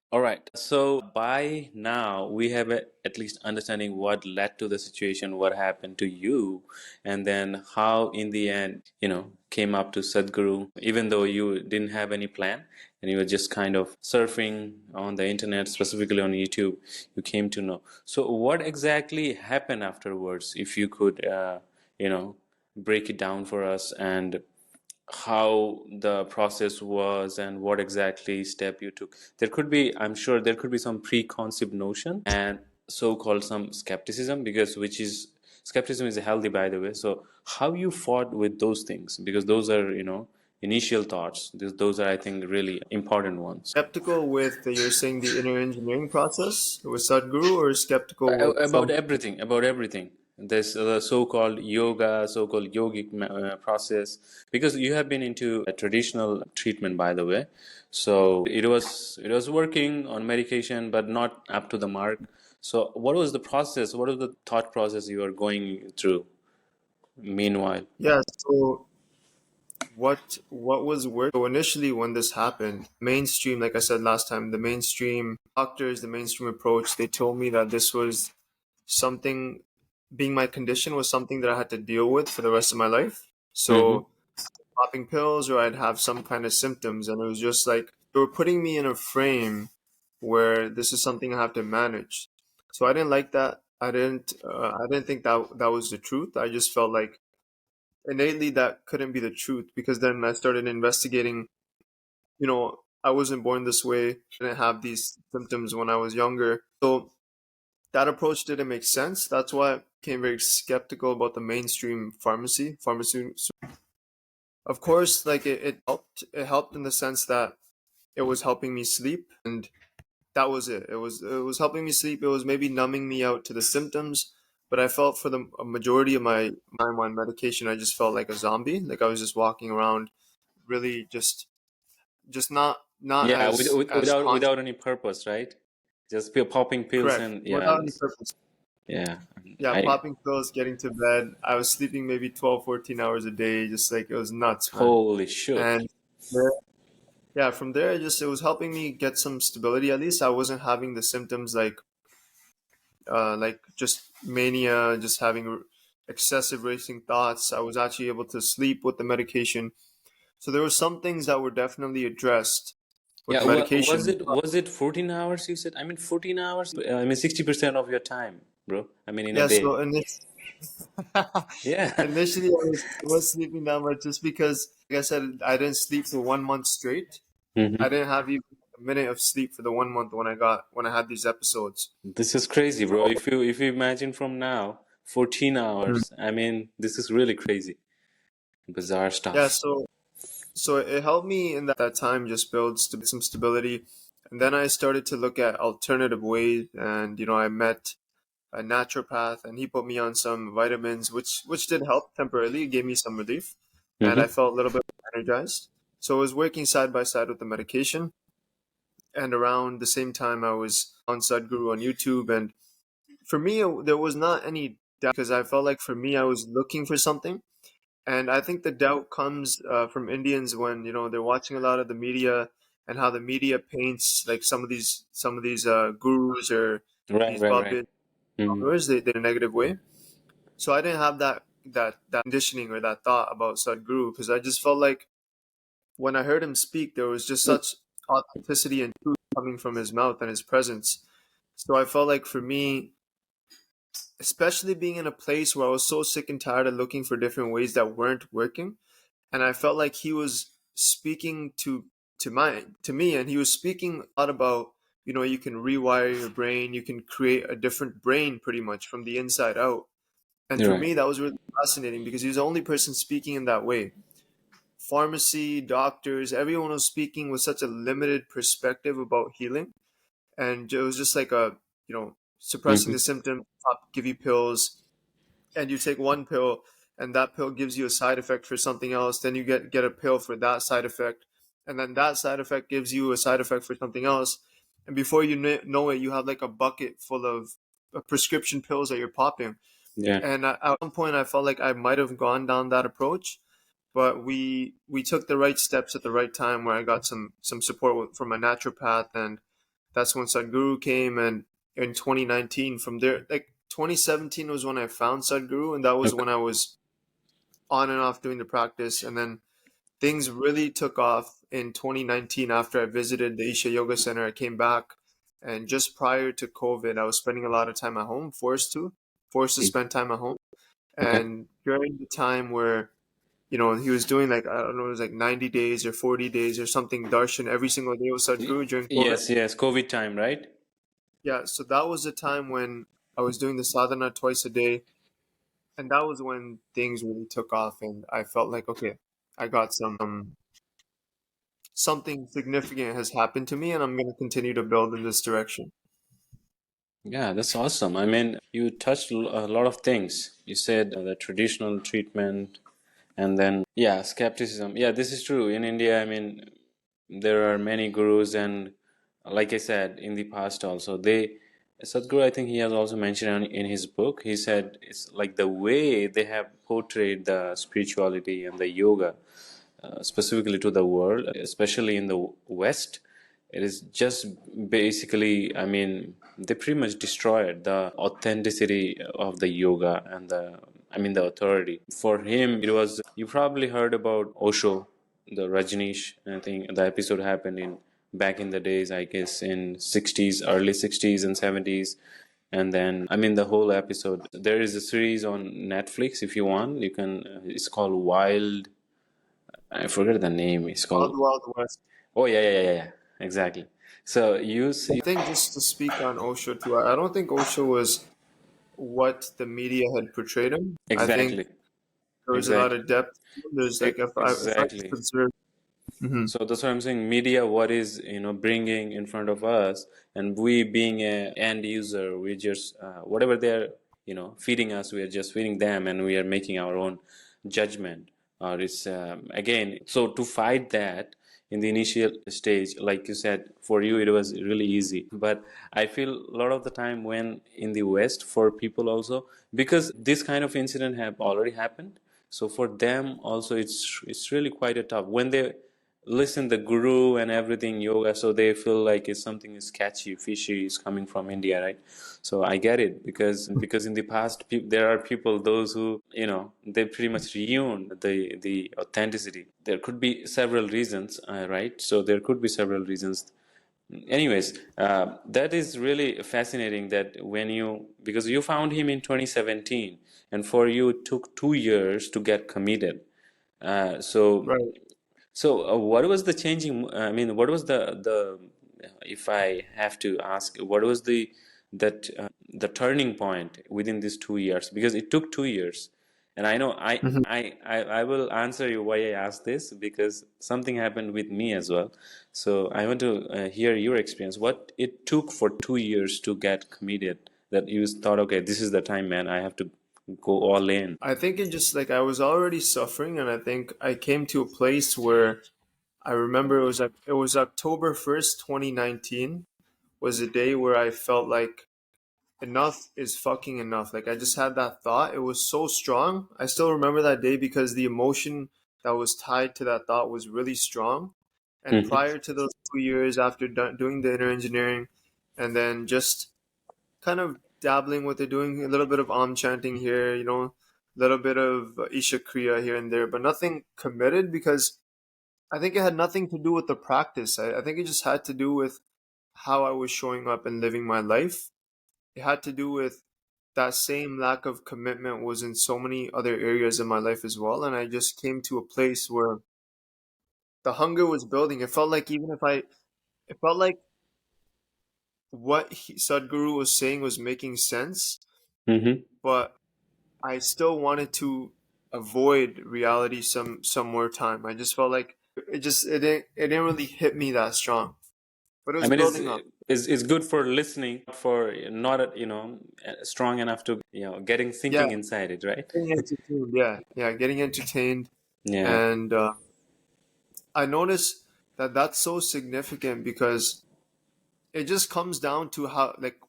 All right. So by now we have at least understanding what led to the situation, what happened to you, and then how in the end, came up to Sadhguru, even though you didn't have any plan and you were just kind of surfing on the internet, specifically on YouTube, you came to know. So what exactly happened afterwards, if you could, you know, break it down for us and how the process was and what exactly step you took. There could be, I'm sure there could be some preconceived notion and so-called some skepticism, because which is skepticism is healthy, by the way. So how you fought with those things, because those are, initial thoughts. Those are, I think, really important ones. Skeptical with you're saying the inner engineering process with Sadhguru, or skeptical with About some? everything, about everything. This so-called yoga, so-called yogic process, because you have been into a traditional treatment, by the way. So it was working on medication, but not up to the mark. So what was the process? What was the thought process you were going through meanwhile? Yeah. So what was work? So initially, when this happened, mainstream, like I said last time, the mainstream doctors, the mainstream approach, they told me that this was something, being my condition was something that I had to deal with for the rest of my life. Mm-hmm. So popping pills, or I'd have some kind of symptoms, and it was just like they were putting me in a frame where this is something I have to manage. So I didn't like that. I didn't think that that was the truth. I just felt like innately that couldn't be the truth, because then I started investigating. I wasn't born this way. I didn't have these symptoms when I was younger. So that approach didn't make sense. That's why I became very skeptical about the mainstream pharmacy. Of course, like it helped. It helped in the sense that it was helping me sleep, and that was it. It was helping me sleep. It was maybe numbing me out to the symptoms, but I felt for the a majority of my time on medication, I just felt like a zombie. Like I was just walking around, really just not Yeah, as conscious. without any purpose, right? Just popping pills Correct, and yeah, without any purpose. yeah. Yeah, I popping pills, getting to bed. I was sleeping maybe 12, 14 hours a day, just like it was nuts, man. Holy shit. And there, yeah, from there, it was helping me get some stability. At least I wasn't having the symptoms like just mania, just having excessive racing thoughts. I was actually able to sleep with the medication. So there were some things that were definitely addressed with Yeah, the medication. was it 14 hours you said? I mean 14 hours? I mean 60% of your time, bro. I mean in a Yeah, day. so Yeah. initially I was sleeping that much just because, like I said, I didn't sleep for 1 month straight. I hmm didn't have even a minute of sleep for the 1 month when I had these episodes. This is crazy, bro. So, If you imagine from now, 14 mm, hours. I mean, this is really crazy. Bizarre yeah, stuff. so it helped me in that time just build some stability. And then I started to look at alternative ways, and I met a naturopath, and he put me on some vitamins, which did help temporarily. It gave me some relief, and I hmm felt a little bit energized. So I was working side by side with the medication, and around the same time I was on Sadhguru on YouTube. And for me, there was not any doubt, because I felt like for me, I was looking for something. And I think the doubt comes from Indians when they're watching a lot of the media, and how the media paints like some of these gurus, or Right, these right, right. babis hmm followers, they in a negative way. So I didn't have that conditioning or that thought about Sadhguru, because I just felt like when I heard him speak, there was just such authenticity and truth coming from his mouth and his presence. So I felt like for me, especially being in a place where I was so sick and tired of looking for different ways that weren't working, and I felt like he was speaking to me, and he was speaking a lot about, you can rewire your brain, you can create a different brain pretty much from the inside out. And You're for right. me, that was really fascinating, because he was the only person speaking in that way. Pharmacy, doctors, everyone was speaking with such a limited perspective about healing. And it was just like suppressing the hmm symptom, give you pills, and you take one pill, and that pill gives you a side effect for something else. Then you get a pill for that side effect, and then that side effect gives you a side effect for something else. And before you know it, you have like a bucket full of prescription pills that you're popping. Yeah. And at one point, I felt like I might have gone down that approach, but we took the right steps at the right time, where I got some support from a naturopath, and That's when Sadhguru came, and in 2019, from there, like 2017 was when I found Sadhguru, and that was Okay. when I was on and off doing the practice. And then things really took off in 2019 after I visited the Isha Yoga Center. I came back, and just prior to COVID, I was spending a lot of time at home, forced to spend time at home. Okay. And during the time where he was doing like, I don't know, it was like 90 days or 40 days or something, darshan every single day with Sadhguru during COVID. Yes, yes, COVID time, right? Yeah, so that was the time when I was doing the sadhana twice a day, and that was when things really took off, and I felt like, okay, I got something significant has happened to me, and I'm going to continue to build in this direction. Yeah, that's awesome. I mean, you touched a lot of things. You said the traditional treatment, and then, yeah, skepticism. Yeah, this is true. In India, I mean, there are many gurus, and like I said in the past also, Sadhguru, I think he has also mentioned in his book, he said it's like the way they have portrayed the spirituality and the yoga, specifically to the world, especially in the West. It is just basically, I mean, they pretty much destroyed the authenticity of the yoga and the authority. For him, it was, you probably heard about Osho, the Rajneesh. I think the episode happened in back in the days, I guess, in 60s, early 60s and 70s. And then, I mean, the whole episode. There is a series on Netflix if you want. You can, it's called Wild. I forget the name. It's Wild called. Wild West. Oh yeah, yeah, yeah, yeah, yeah. Exactly. So you see, I think just to speak on Osho too, I don't think Osho was what the media had portrayed him. I think exactly, there was a lot exactly, of depth. There's like, if I just exactly. observe. Mhm. So that's what I'm saying. Media, what is bringing in front of us, and we being a end user, we just whatever they're feeding us, we are just feeding them, and we are making our own judgment. Or it's again. So to fight that in the initial stage, like you said, for you it was really easy. But I feel a lot of the time when in the West for people also, because this kind of incident have already happened. So for them also, it's really quite a tough when they listen the guru and everything yoga, so they feel like it's something is sketchy fishy is coming from India, right? So I get it, because in the past there are people, those who they pretty much ruined the authenticity. There could be several reasons, right? So there could be several reasons. Anyways, that is really fascinating that when you, because you found him in 2017, and for you it took 2 years to get committed. So Right. what was the changing? I mean, what was the if I have to ask, what was the turning point within these 2 years? Because it took 2 years, and I know Mhm. I will answer you why I asked this, because something happened with me as well. So I want to hear your experience. What it took for 2 years to get committed, that you thought, okay, this is the time, man. I have to go all in. I think it just like I was already suffering, and I think I came to a place where I remember it was October 1st, 2019 was a day where I felt like enough is fucking enough. Like I just had that thought. It was so strong. I still remember that day because the emotion that was tied to that thought was really strong. And Hmm. prior to those 2 years after doing the inner engineering, and then just kind of dabbling with it, doing a little bit of Om chanting here, a little bit of Isha Kriya here and there, but nothing committed because I think it had nothing to do with the practice. I think it just had to do with how I was showing up and living my life. It had to do with that same lack of commitment was in so many other areas in my life as well. And I just came to a place where the hunger was building. It felt like it felt like what Sadhguru was saying was making sense, Hmm. but I still wanted to avoid reality some more time. I just felt like it didn't really hit me that strong, but it I was mean, building up. it's good for listening, for not strong enough to getting Yeah, thinking inside it, right? getting entertained. Yeah, yeah, getting entertained, Yeah. and I noticed that that's so significant because it just comes down to how like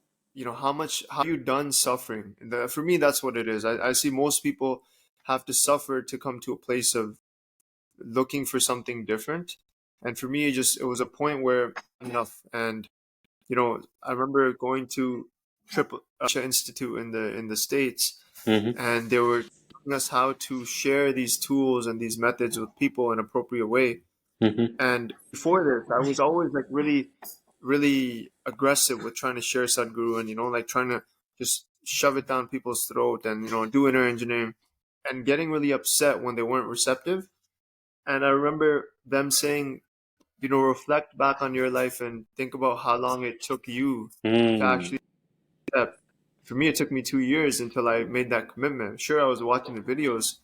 how much how you done suffering. For me, that's what it is. I see most people have to suffer to come to a place of looking for something different, and for me, it was a point where enough and I remember going to Triple Institute in the States, Mm-hmm. and they were telling us how to share these tools and these methods with people in an appropriate way. Mm-hmm. And before this, I was always like really, really aggressive with trying to share Sadhguru, and like trying to just shove it down people's throat, and do inner engineering, and getting really upset when they weren't receptive. And I remember them saying, reflect back on your life and think about how long it took you to Mm. actually step. For me, it took me 2 years until I made that commitment. Sure, I was watching the videos.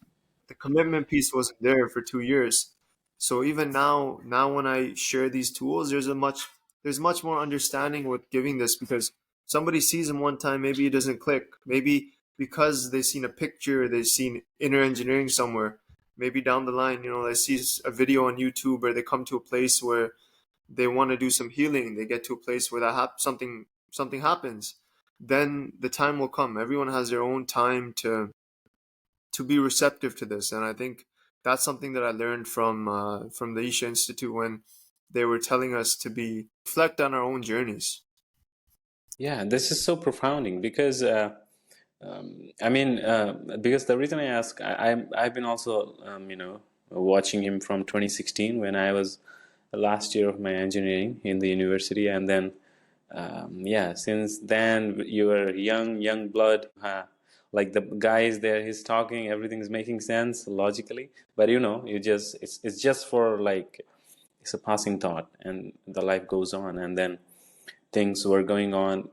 The commitment piece wasn't there for 2 years. So even now when I share these tools, there's much more understanding with giving this, because somebody sees them one time, maybe it doesn't click. Maybe because they've seen a picture, they've seen inner engineering somewhere. Maybe down the line, they see a video on YouTube, or they come to a place where they want to do some healing. They get to a place where something happens. Then the time will come. Everyone has their own time to be receptive to this, and I think that's something that I learned from the Isha Institute, when they were telling us to be reflect on our own journeys. Yeah, this is so profounding because I mean, because the reason I ask, I've been also watching him from 2016 when I was the last year of my engineering in the university, and then yeah, since then you were young blood. Like the guy is there, he's talking, everything's making sense logically, but you just it's just for like it's a passing thought, and the life goes on, and then things were going on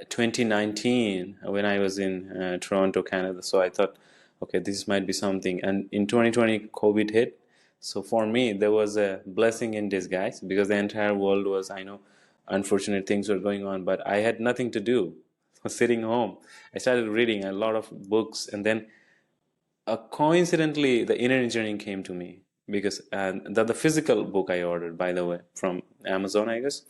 2019 when I was in Toronto, Canada. So I thought, okay, this might be something. And in 2020, COVID hit. So for me, there was a blessing in disguise because the entire world was, I know, unfortunate things were going on, but I had nothing to do. Sitting home, I started reading a lot of books, and then coincidentally, the inner engineering came to me because the physical book I ordered, by the way, from Amazon, I guess.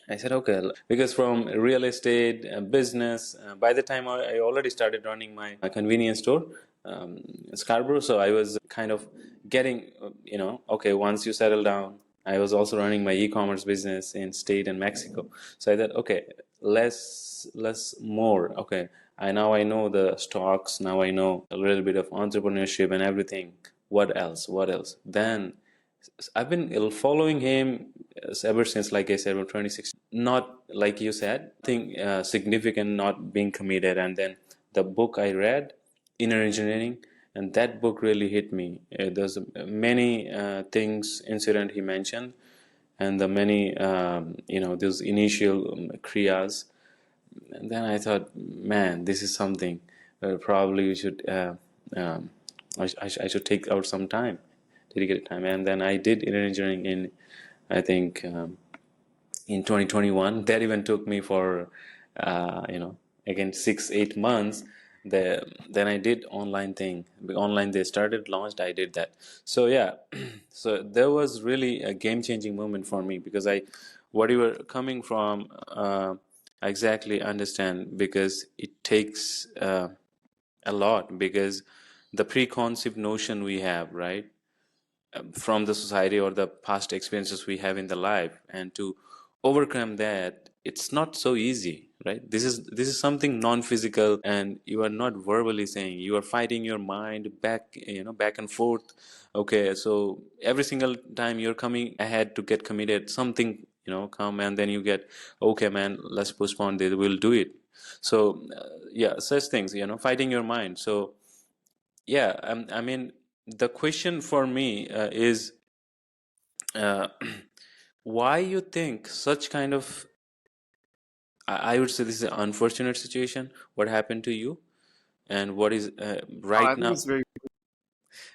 I said, okay, because from real estate, business, by the time I already started running my convenience store, in Scarborough. So I was kind of getting, okay, once you settle down, I was also running my e-commerce business in state and Mexico. So I thought, okay, less, more. Okay, I know the stocks. Now I know a little bit of entrepreneurship and everything. What else? What else? Then I've been following him ever since, like I said, from 2016. Not like you said, nothing significant, not being committed. And then the book I read, Inner Engineering, and that book really hit me. There's many things, incident he mentioned, and the many, those initial kriyas. And then I thought, man, this is something probably we should. I should take out some time, dedicated time, and then I did inner engineering in, I think, in 2021. That even took me for, again 6-8 months. Then I did online thing. Online they started launched. I did that. So yeah, so there was really a game changing moment for me because what you were coming from, I exactly understand because it takes a lot because the preconceived notion we have, right, from the society or the past experiences we have in the life, and to overcome that, it's not so easy, right? This is something non-physical, and you are not verbally saying, you are fighting your mind back and forth. Okay, so every single time you're coming ahead to get committed, something come, and then you get, okay man, let's postpone this, we'll do it. So yeah, such things, fighting your mind. So yeah, I mean, the question for me is, uh, why you think such kind of, I would say this is an unfortunate situation, what happened to you, and what is I right think now. it's very. I think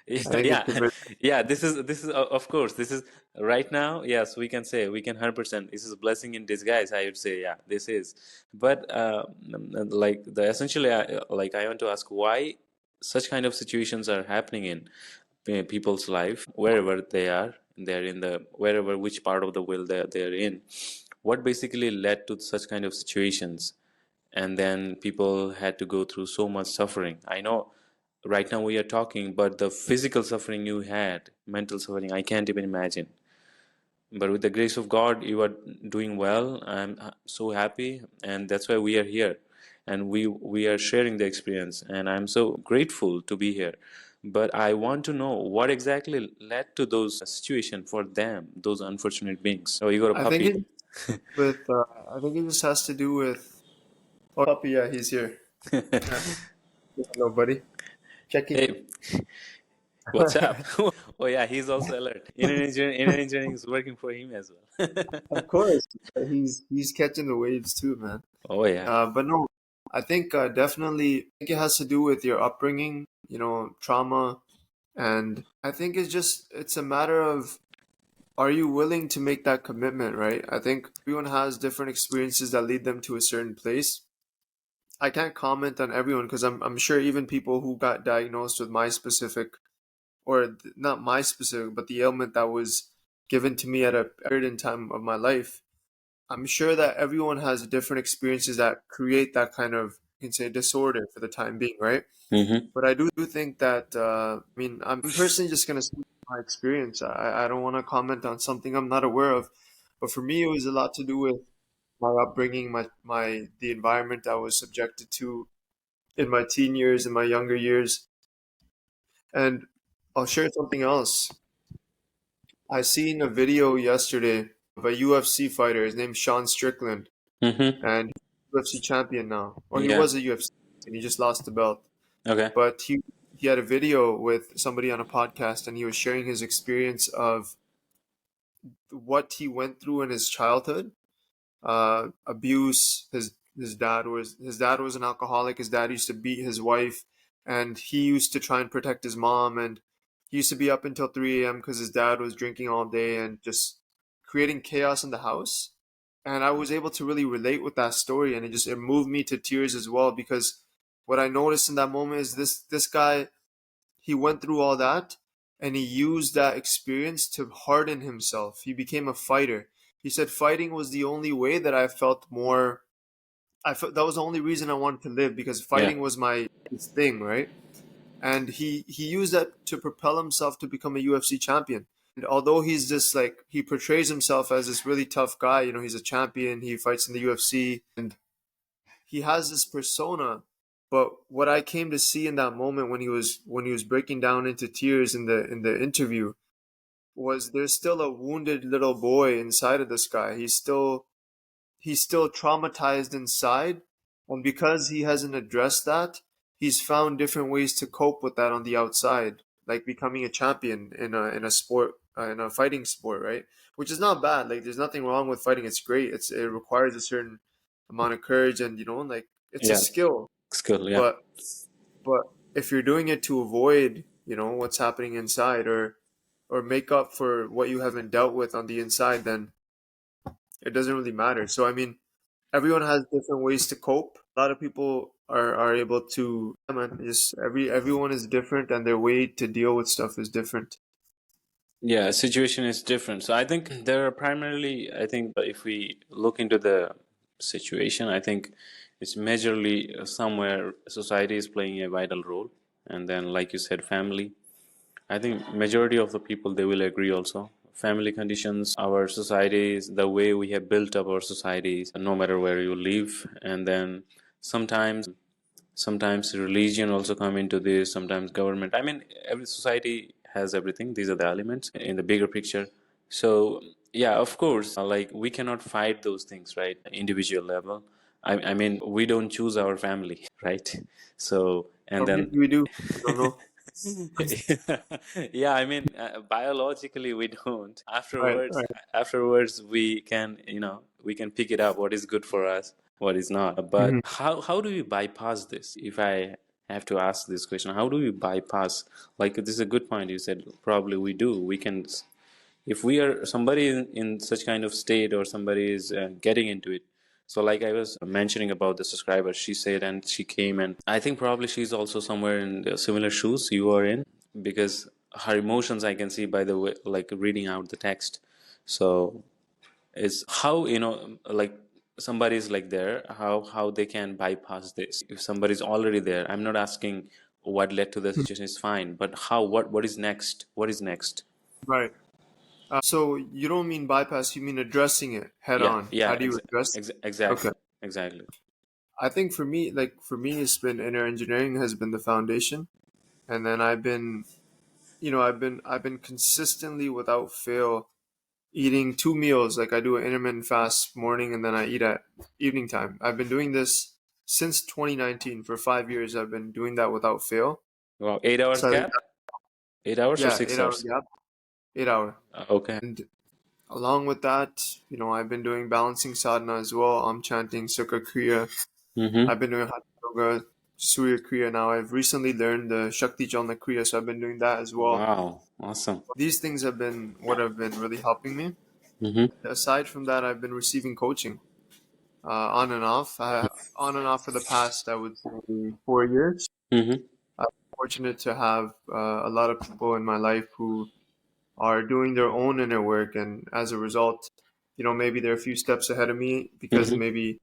it's a Yeah, very. yeah, this is of course, this is right now. Yes, we can say, we can 100%, this is a blessing in disguise, I would say. Yeah, this is. But like the essentially, like I want to ask why such kind of situations are happening in people's life, wherever they are, they're in the wherever, which part of the world they're in. What basically led to such kind of situations, and then people had to go through so much suffering. I know right now we are talking, but the physical suffering you had, mental suffering, I can't even imagine. but with the grace of God, you are doing well. I'm so happy, and that's why we are here, and we are sharing the experience, and I'm so grateful to be here. But I want to know what exactly led to those situation for them, those unfortunate beings. Oh, you got a I think puppy. it with I think it just has to do with puppy. Yeah, he's here. Yeah. Hello, buddy. Checking. Hey, what's up? Oh yeah, he's also alert. Inner engineering is working for him as well. Of course, he's catching the waves too, man. Oh yeah. But no, I think definitely, I think it has to do with your upbringing, trauma, and I think it's a matter of, are you willing to make that commitment, right? I think everyone has different experiences that lead them to a certain place. I can't comment on everyone because I'm sure even people who got diagnosed with my specific, or not my specific, but the ailment that was given to me at a period in time of my life, I'm sure that everyone has different experiences that create that kind of, you can say, disorder for the time being, right? Mm-hmm. But I do think that, I mean, I'm personally just going to speak from my experience. I don't want to comment on something I'm not aware of. But for me, it was a lot to do with my upbringing, the environment I was subjected to in my teen years, in my younger years. And I'll share something else. I seen a video yesterday of a UFC fighter. His name's Sean Strickland, Mm-hmm. and he's a UFC champion now, or he Yeah. was a UFC, and he just lost the belt. Okay. But he had a video with somebody on a podcast, and he was sharing his experience of what he went through in his childhood, abuse. His dad was an alcoholic. His dad used to beat his wife, and he used to try and protect his mom. And he used to be up until 3 a.m. because his dad was drinking all day and just creating chaos in the house. And I was able to really relate with that story, and it moved me to tears as well, because what I noticed in that moment is this guy, he went through all that, and he used that experience to harden himself. He became a fighter. He said fighting was the only way that I felt more. I felt that was the only reason I wanted to live, because Yeah. fighting was my his thing, right? And he used that to propel himself to become a UFC champion. And although he's just like, he portrays himself as this really tough guy, he's a champion, he fights in the UFC, and he has this persona. But what I came to see in that moment, when he was breaking down into tears in the interview, was there's still a wounded little boy inside of this guy. He's still traumatized inside, and because he hasn't addressed that, he's found different ways to cope with that on the outside, like becoming a champion in a sport, in a fighting sport, right? Which is not bad. Like, there's nothing wrong with fighting. It's great. It requires a certain amount of courage, and like, it's a Yeah. skill. Skill. Yeah. But but if you're doing it to avoid, what's happening inside, or make up for what you haven't dealt with on the inside, then it doesn't really matter. So I mean, everyone has different ways to cope. A lot of people are able to, yeah, man, just everyone is different, and their way to deal with stuff is different. Yeah, situation is different. So I think there are primarily, I think if we look into the situation, I think it's majorly somewhere society is playing a vital role. And then, like you said, family. I think majority of the people they will agree also. Family conditions, our societies, the way we have built up our societies, no matter where you live, and then sometimes religion also come into this, sometimes government. I mean, every society has everything. These are the elements in the bigger picture. So yeah, of course, like we cannot fight those things, right? Individual level. I mean, we don't choose our family, right? So and Or then maybe we do. I don't know. yeah, I mean, biologically we don't. Right, Afterwards, right. afterwards we can, we can pick it up what is good for us, what is not. But Mhm. how do we bypass this? If I have to ask this question, how do we bypass? Like this is a good point. You said probably we do. We can, if we are somebody in such kind of state, or somebody is getting into it. So like I was mentioning about the subscriber, she said, and she came, and I think probably she's also somewhere in the similar shoes you are in, because her emotions I can see by the way, like reading out the text. So it's how, like somebody's like there, how they can bypass this. If somebody's already there, I'm not asking what led to the situation is fine, but how, what is next, what is next? Right. So you don't mean bypass, you mean addressing it head Yeah, on. How yeah, do you address? Okay. exactly, exactly. I think for me, it's been inner engineering has been the foundation, and then I've been consistently without fail eating two meals. Like I do an intermittent fast morning, and then I eat at evening time. I've been doing this since 2019 for 5 years. I've been doing that without fail. Wow, 8 hours So I think gap, 8 hours or yeah, six 8 hour hours? gap, 8 hour. Okay. And along with that, I've been doing balancing sadhana as well. I'm chanting Sukha Kriya. Mm-hmm. I've been doing Hatha Yoga, Surya Kriya now. I've recently learned the Shakti Chalana Kriya, so I've been doing that as well. Wow, awesome. These things have been what have been really helping me. Mm-hmm. Aside from that, I've been receiving coaching on and off. On and off for the past, I would say, 4 years. Mm-hmm. I'm fortunate to have a lot of people in my life who are doing their own inner work, and as a result, maybe they're a few steps ahead of me because Mm-hmm. maybe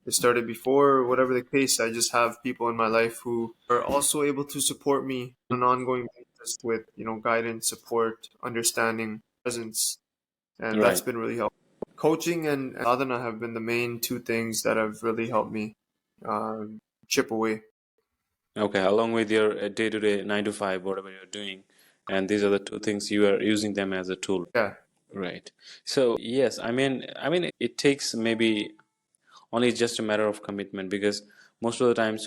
it started before or whatever the case. I just have people in my life who are also able to support me on an ongoing basis with, guidance, support, understanding, presence, and that's Right. been really helpful. Coaching and sadhana have been the main two things that have really helped me chip away. Okay, along with your day-to-day 9 to 5, whatever you're doing, and these are the two things you are using them as a tool. Yeah, Right. So yes, it takes maybe only just a matter of commitment, because most of the times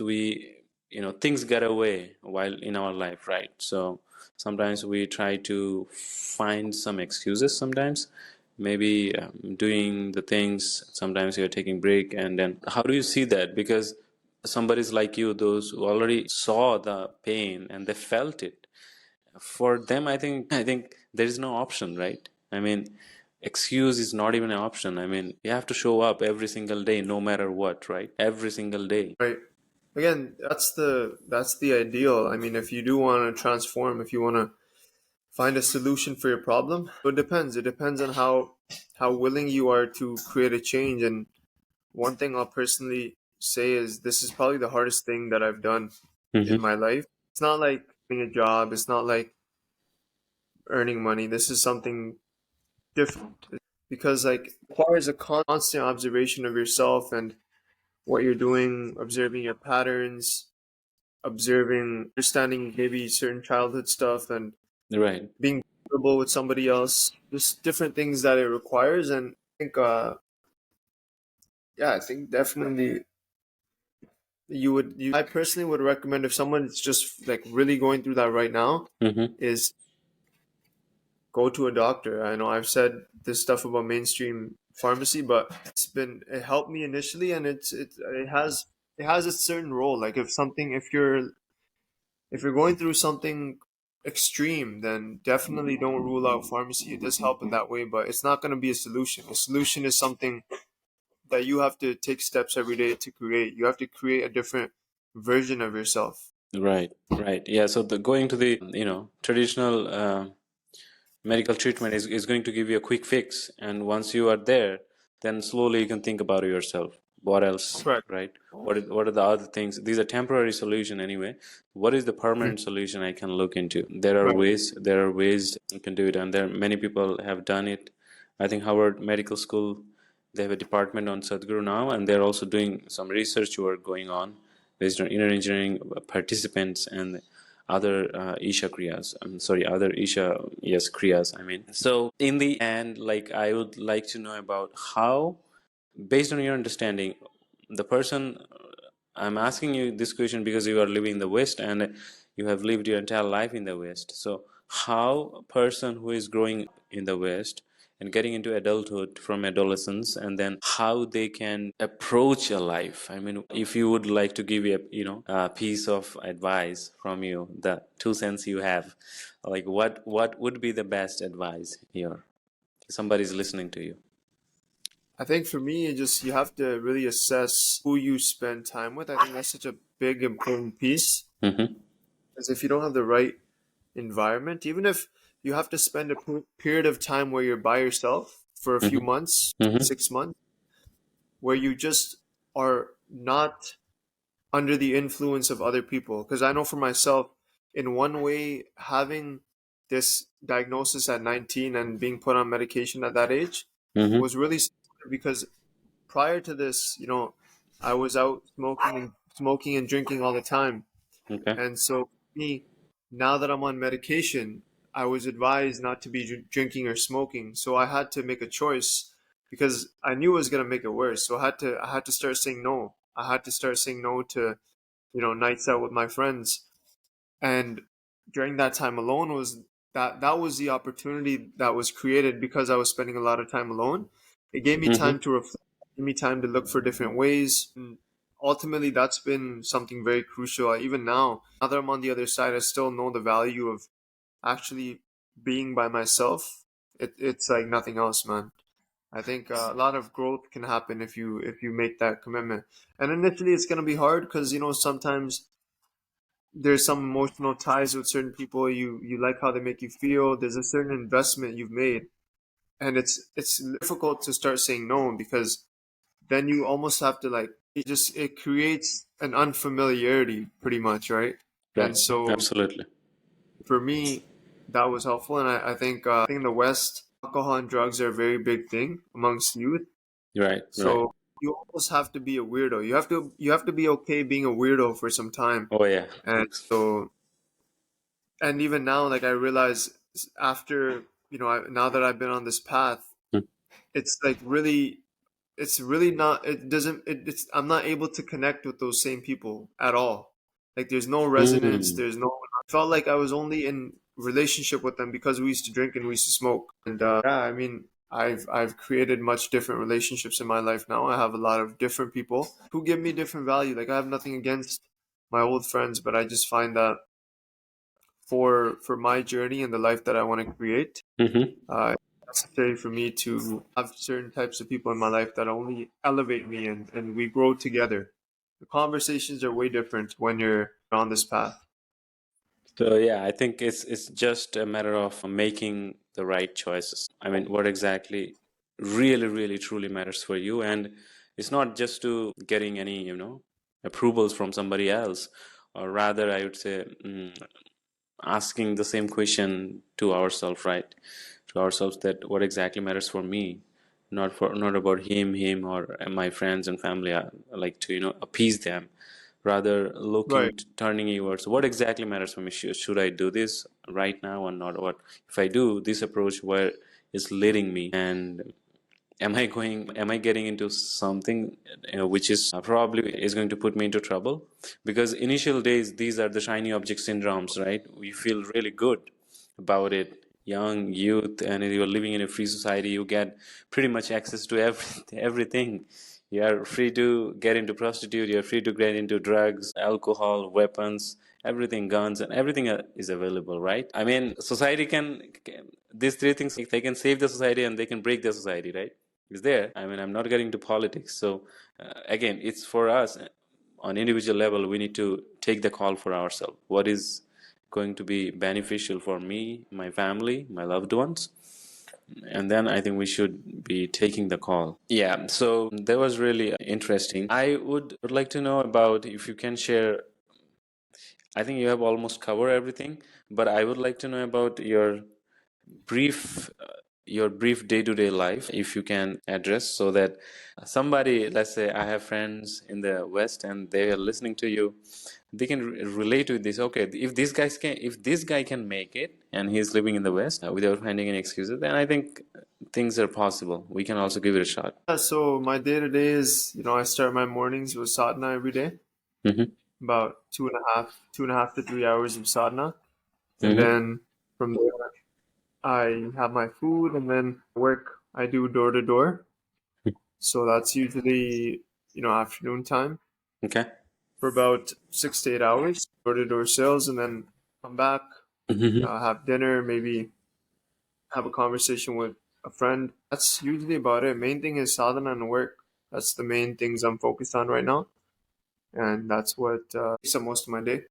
things get away while in our life, right? So sometimes we try to find some excuses, sometimes maybe doing the things, sometimes you're taking break, and then how do you see that? Because somebody's like you, those who already saw the pain and they felt it, for them, I think there is no option, right? Excuse is not even an option. You have to show up every single day, no matter what, right? Every single day. right. Again, that's the ideal. I mean, if you do want to transform, if you want to find a solution for your problem, so it depends. It depends on how willing you are to create a change. And one thing I'll personally say is this is probably the hardest thing that I've done in Mm-hmm. my life. It's not like getting a job. It's not like earning money. This is something different because like it requires a constant observation of yourself and what you're doing, observing your patterns, observing, understanding maybe certain childhood stuff, and Right. being comfortable with somebody else. Just different things that it requires, and I think, yeah, I think definitely you would. I personally would recommend if someone's just like really going through that right now, Mm-hmm. is go to a doctor. I know I've said this stuff about mainstream pharmacy, but it helped me initially, and it has a certain role. Like if you're going through something extreme, then definitely don't rule out pharmacy. It does help in that way, but it's not going to be a solution. A solution is something that you have to take steps every day to create. You have to create a different version of yourself. Right. Right. Yeah. So the going to the traditional medical treatment is going to give you a quick fix, and once you are there, then slowly you can think about yourself, what else, Correct. right? What are the other things? These are temporary solution anyway. What is the Mhm. permanent solution I can look into? Right. There are ways you can do it, and there many people have done it. I think Harvard Medical School, they have a department on Sadhguru now, and they're also doing some research work going on based on inner engineering participants and other Isha Kriyas. I'm sorry, other Isha, yes, Kriyas. So in the end, like I would like to know about how, based on your understanding, the person, I'm asking you this question because you are living in the West and you have lived your entire life in the West. So how a person who is growing up in the West and getting into adulthood from adolescence, and then how they can approach a life. If you would like to give a piece of advice from you, the 2 cents you have, like what would be the best advice here? Somebody's listening to you. I think for me, you have to really assess who you spend time with. I think that's such a big, important piece. Mm-hmm. Because if you don't have the right environment, even if you have to spend a period of time where you're by yourself for a few Mm-hmm. months, Mm-hmm. 6 months, where you just are not under the influence of other people. Because I know for myself, in one way, having this diagnosis at 19 and being put on medication at that age Mm-hmm. was really scary because prior to this, I was out smoking and drinking all the time. Okay. And so me, now that I'm on medication, I was advised not to be drinking or smoking. So I had to make a choice because I knew it was going to make it worse. So I had to start saying no. I had to start saying no to, nights out with my friends. And during that time alone that was the opportunity that was created because I was spending a lot of time alone. It gave me Mm-hmm. time to reflect, gave me time to look for different ways. And ultimately, that's been something very crucial. Even now that I'm on the other side, I still know the value of actually being by myself. It's like nothing else, man. I think a lot of growth can happen if you make that commitment. And initially, it's gonna be hard because sometimes there's some emotional ties with certain people. You like how they make you feel. There's a certain investment you've made, and it's difficult to start saying no because then you almost have to like it creates an unfamiliarity pretty much, right? And Right. so Absolutely. for me, that was helpful, and I think in the West, alcohol and drugs are a very big thing amongst youth. Right. Right. So you almost have to be a weirdo. You have to be okay being a weirdo for some time. Oh yeah. And so and even now, like I realize after now that I've been on this path, it's like really it's really not it doesn't it's I'm not able to connect with those same people at all. Like there's no resonance, Mm. there's no I felt like I was only in relationship with them because we used to drink and we used to smoke. And yeah, I mean, I've created much different relationships in my life now. I have a lot of different people who give me different value. Like I have nothing against my old friends, but I just find that for my journey and the life that I want to create, Mm-hmm. it's necessary for me to have certain types of people in my life that only elevate me and we grow together. The conversations are way different when you're on this path. So yeah, I think it's just a matter of making the right choices. I mean, what exactly really, really, truly matters for you, and it's not just to getting any, approvals from somebody else, or rather, I would say, asking the same question to ourselves, right? To ourselves that what exactly matters for me, not about him or my friends and family. I like to appease them, rather Right. looking turning inwards. What exactly matters for me? Should I do this right now or not? What if I do this approach? Where is leading me? And am I getting into something which is probably is going to put me into trouble? Because initial days, these are the shiny object syndromes, right? We feel really good about it, young youth, and you're living in a free society. You get pretty much access to everything. You are free to get into prostitute, you're free to get into drugs, alcohol, weapons, everything, guns, and everything is available, right? I mean, society can these three things, they can save the society and they can break the society, right? Is there. I mean, I'm not getting into politics. So again, it's for us on individual level. We need to take the call for ourselves. What is going to be beneficial for me, my family, my loved ones? And then I think we should be taking the call. Yeah, so that was really interesting. I would like to know about if you can share. I think you have almost covered everything, but I would like to know about brief your brief day-to-day life, if you can address, so that somebody, let's say I have friends in the West and they are listening to you, they can relate with this. Okay, if this guy can make it and he's living in the West without finding any excuses, then I think things are possible. We can also give it a shot. Yeah, so my day to day is, I start my mornings with sadhana every day, Mm-hmm. about 2.5 to 3 hours of sadhana. And Mm-hmm. then from there, I have my food and then work. I do door to door. So that's usually, afternoon time Okay. for about 6 to 8 hours, door to door sales, and then come back, Mm-hmm. have dinner, maybe have a conversation with a friend. That's usually about it. Main thing is sadhana and work. That's the main things I'm focused on right now, and that's what takes up most of my day.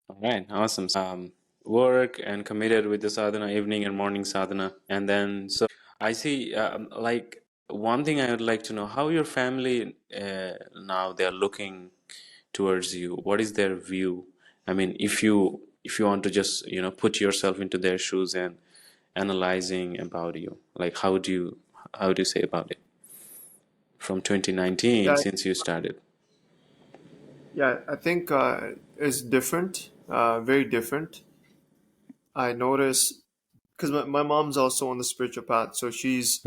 All right, awesome. Work and committed with the sadhana, evening and morning sadhana. And then, so I see, like, one thing I would like to know how your family now they're looking towards you. What is their view? I mean, if you if you want to just put yourself into their shoes and analyzing about you, like how do you say about it from 2019 Yeah, since you started? yeah, I think it's different, very different. I notice because my mom's also on the spiritual path, so she's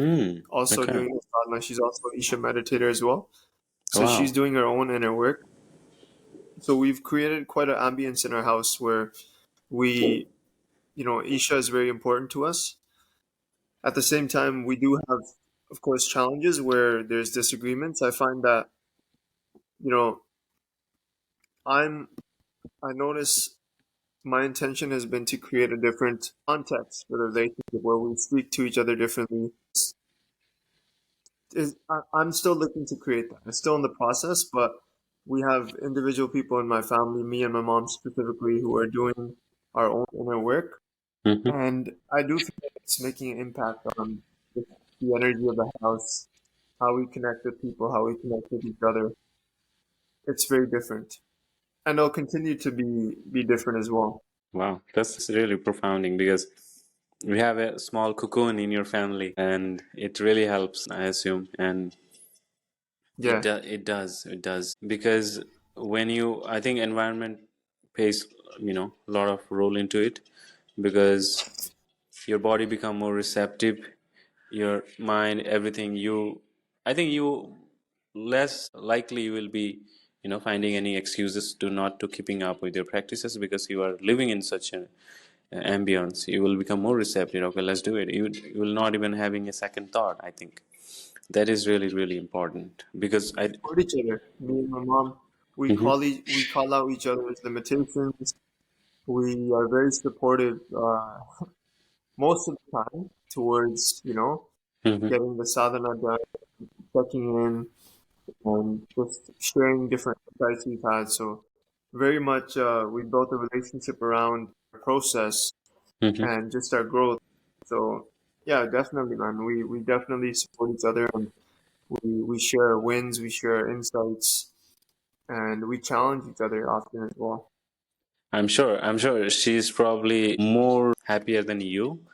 also Okay. doing the sadhana. She's also an Isha meditator as well. So she's Wow. doing her own inner work. So we've created quite an ambience in our house where we, Isha is very important to us. At the same time, we do have, of course, challenges where there's disagreements. I find that, you know, I'm, I notice my intention has been to create a different context for the relationship where we speak to each other differently. I'm still looking to create that. It's still in the process, but we have individual people in my family, me and my mom specifically, who are doing our own inner work. Hmm. And I do feel like it's making an impact on the energy of the house, how we connect with people, how we connect with each other. It's very different. And it'll continue to be different as well. Wow, that's really profounding because we have a small cocoon in your family and it really helps, I assume. And Yeah. it does because when you, I think environment plays, a lot of role into it because your body become more receptive, your mind, everything. I think you less likely you will be finding any excuses to not to keeping up with your practices because you are living in such an ambience. You will become more receptive. Okay, let's do it. You will not even having a second thought. I think that is really really important because I. Support each other. Me and my mom, Mhm. we call out each other's limitations. We are very supportive most of the time towards, Mhm. getting the sadhana done, checking in, and just sharing different insights we've had. So very much we built a relationship around the process Mhm. and just our growth. So yeah, definitely, man. We definitely support each other and we share wins, we share insights, and we challenge each other often as well. I'm sure she's probably more happier than you.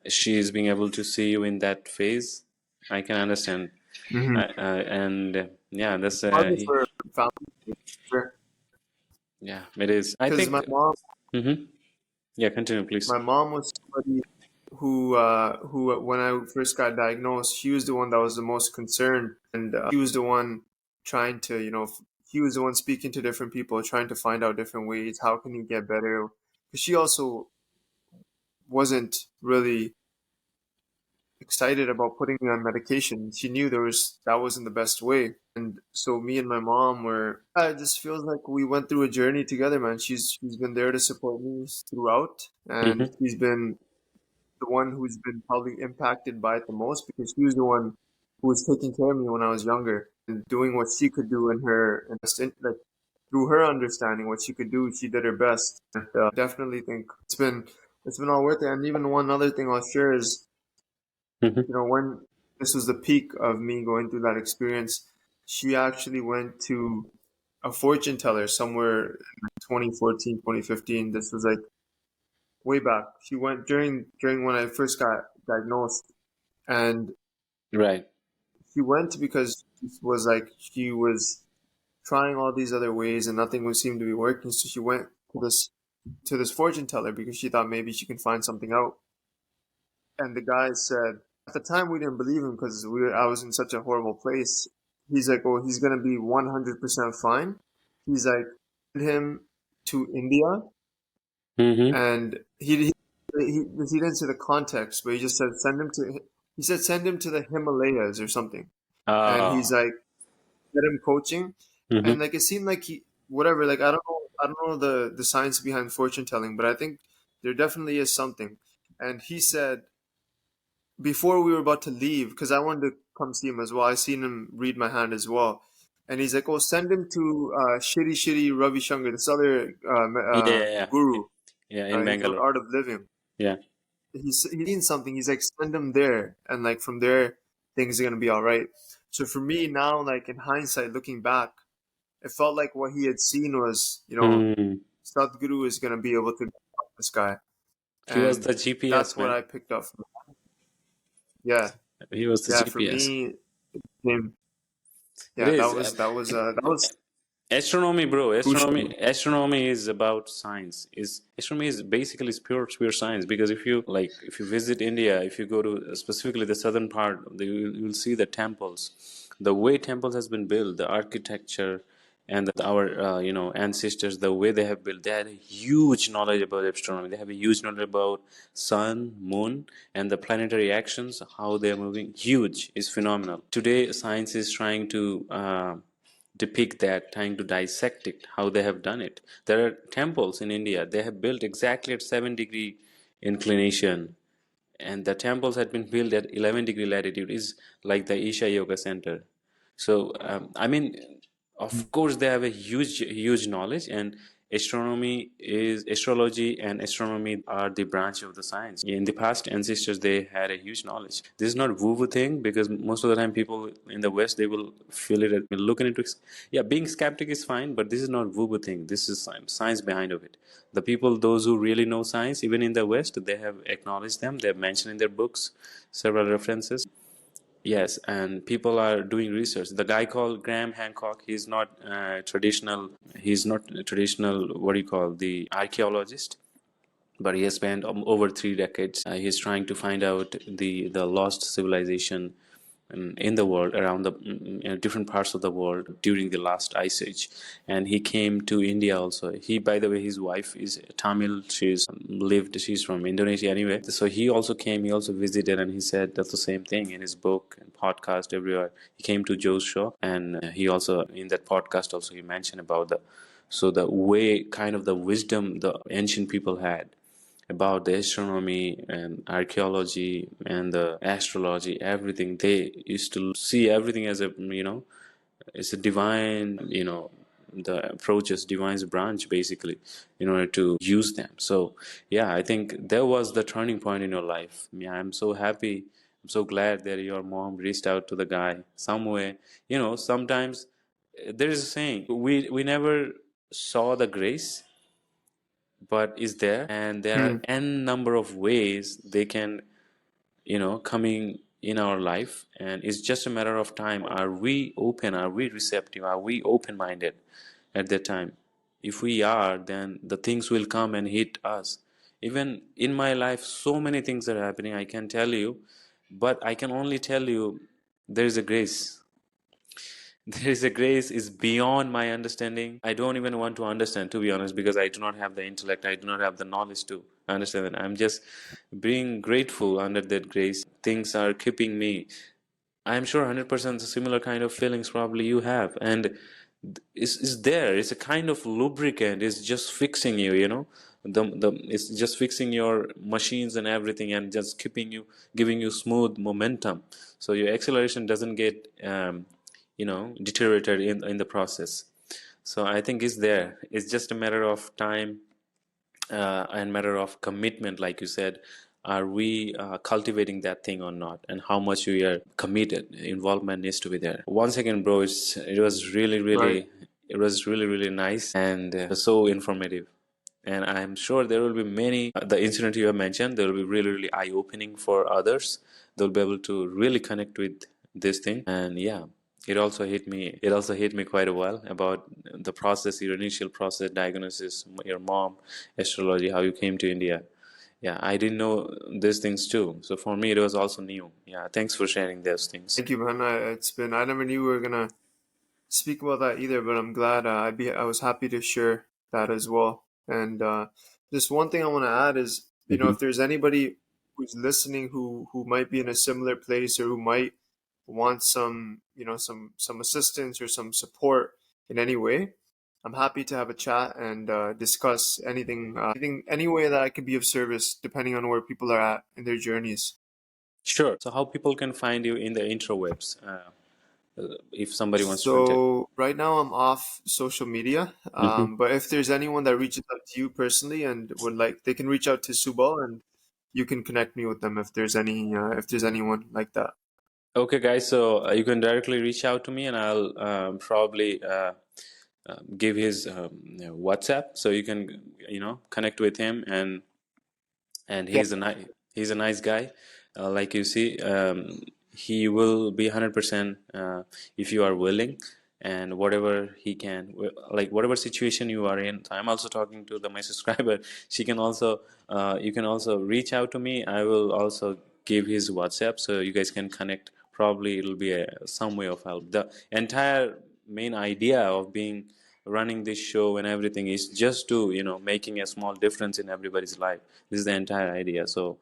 She's being able to see you in that phase. I can understand. Mm-hmm. And yeah, that's Harder for family, yeah, it is. I because think. Mhm. Yeah, continue, please. my mom was somebody who when I first got diagnosed, she was the one that was the most concerned, and she was the one trying to, he was the one speaking to different people, trying to find out different ways. How can you get better? Because she also wasn't really excited about putting me on medication. She knew that wasn't the best way. And so me and my mom were it just feels like we went through a journey together, man. She's been there to support me throughout and Hmm. she's been the one who's been probably impacted by it the most because she was the one who was taking care of me when I was younger and doing what she could do in her like through her understanding what she could do, she did her best. And definitely think it's been all worth it. And even one other thing I'll share is Hmm. when this was the peak of me going through that experience, she actually went to a fortune teller somewhere in 2014, 2015. This was like way back. She went during when I first got diagnosed, and Right. she went because she was trying all these other ways and nothing would seem to be working. So she went to this fortune teller because she thought maybe she can find something out. And the guy said, at the time we didn't believe him because I was in such a horrible place. He's like, oh, he's gonna be 100% fine. He's like, send him to India, Hmm. and he didn't say the context, but he just said send him to. He said send him to the Himalayas or something, and he's Oh. like get him coaching, Hmm. and like it seemed like he whatever. Like I don't know the science behind fortune telling, but I think there definitely is something. And he said before we were about to leave, because I wanted to come see him as well. I seen him read my hand as well, and he's like, "Oh, send him to shitty Ravi Shankar, this other Yeah, yeah, yeah. guru. Yeah, in He's called Bangalore. Art of Living. Yeah. He's seen something. He's like, send him there, and like from there, things are gonna be all right." So for me now, like in hindsight, looking back, it felt like what he had seen was, Hmm. Sadhguru is gonna be able to. this guy, He was and the GPS that's what man. I picked up from. Yeah, He was the yeah. For GPS. me, him. It Yeah, is. that was Astronomy, bro. crucial. Astronomy is about science. Is Astronomy is basically pure science. Because if you visit India, if you go to specifically the southern part, you'll see the temples, the way temples has been built, the architecture, and our ancestors, the way they have built. They had a huge knowledge about astronomy. They have a huge knowledge about sun, moon, and the planetary actions, how they are moving. Huge is phenomenal. Today, science is trying to. Depict that, trying to dissect it, how they have done it. There are temples in India, they have built exactly at 7-degree inclination, and the temples had been built at 11-degree latitude, is like the Isha Yoga Center. So I mean, of course they have a huge knowledge. And astrology and astronomy are the branch of the science. In the past, ancestors, they had a huge knowledge. This is not woo woo thing, because most of the time people in the West, they will feel it as looking into. Yeah, being skeptic is fine, but this is not woo woo thing. This is science behind of it. The people, those who really know science, even in the West, they have acknowledged them. They have mentioned in their books several references. Yes, and people are doing research. The guy called Graham Hancock, he's not traditional. He's not a traditional. What do you call the archaeologist? But he has spent over 3 decades. He's trying to find out the lost civilization in the world, around the different parts of the world during the last ice age. And he came to India also. He, by the way, his wife is Tamil. She's from Indonesia anyway. So he also came, he also visited, and he said that's the same thing in his book and podcast everywhere. He came to Joe's show, and he also, in that podcast also, he mentioned about the way, kind of the wisdom the ancient people had about the astronomy and archaeology and the astrology, everything. They used to see everything as it's a divine, the approach is divine's branch, basically, in order to use them. So yeah, I think there was the turning point in your life. Yeah, I'm so happy. I'm so glad that your mom reached out to the guy some way. Sometimes there is a saying, we never saw the grace, but is there, and there are Hmm. n number of ways they can coming in our life. And it's just a matter of time. Are we open, are we receptive, are we open-minded at that time? If we are, then the things will come and hit us. Even in my life, so many things are happening, I can tell you, but I can only tell you there is a grace. There is a grace is beyond my understanding. I don't even want to understand, to be honest, because I do not have the intellect, I do not have the knowledge to understand it. I'm just being grateful under that grace. Things are keeping me. I'm sure 100% similar kind of feelings probably you have. And it's there. It's a kind of lubricant. It's just fixing you. It's just fixing your machines and everything, and just keeping you, giving you smooth momentum. So your acceleration doesn't get deteriorated in the process. So I think it's there. It's just a matter of time, and matter of commitment, like you said. Are we cultivating that thing or not, and how much we are committed? Involvement needs to be there. Once again, bro, it was really Right. really, it was really really nice, and so informative. And I'm sure there will be many, the incident you have mentioned, there will be really really eye-opening for others. They'll be able to really connect with this thing. And yeah, it also hit me quite a while about the process, your initial process, diagnosis, your mom, astrology, how you came to India. Yeah, I didn't know these things too. So for me, it was also new. Yeah, thanks for sharing those things. Thank you, man. I never knew we were gonna speak about that either, but I'm glad. I was happy to share that as well. And just one thing I want to add is, if there's anybody who's listening who might be in a similar place, or who might want some, some assistance or some support in any way, I'm happy to have a chat and discuss anything, any way that I can be of service, depending on where people are at in their journeys. Sure. So how people can find you in the intrawebs, if somebody wants to contact. So right now I'm off social media, Mhm. but if there's anyone that reaches out to you personally and would like, they can reach out to Subal, and you can connect me with them if there's anyone like that. Okay, guys. So you can directly reach out to me, and I'll probably give his WhatsApp, so you can connect with him. And and Yeah, he's a nice guy. Like you see, he will be 100% if you are willing, and whatever he can, like whatever situation you are in. I'm also talking to my subscriber. She can also, you can also reach out to me. I will also give his WhatsApp so you guys can connect. Probably it'll be some way of help. The entire main idea of being running this show and everything is just to, making a small difference in everybody's life. This is the entire idea. So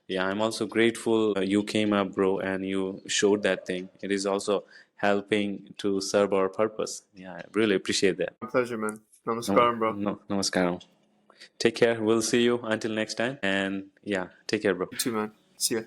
yeah, I'm also grateful you came up, bro, and you showed that thing. It is also helping to serve our purpose. Yeah, I really appreciate that. my pleasure, man. No, Namaskaram, bro. no, namaskaram. Take care. We'll see you until next time, and yeah, take care, bro. You too, man. See ya.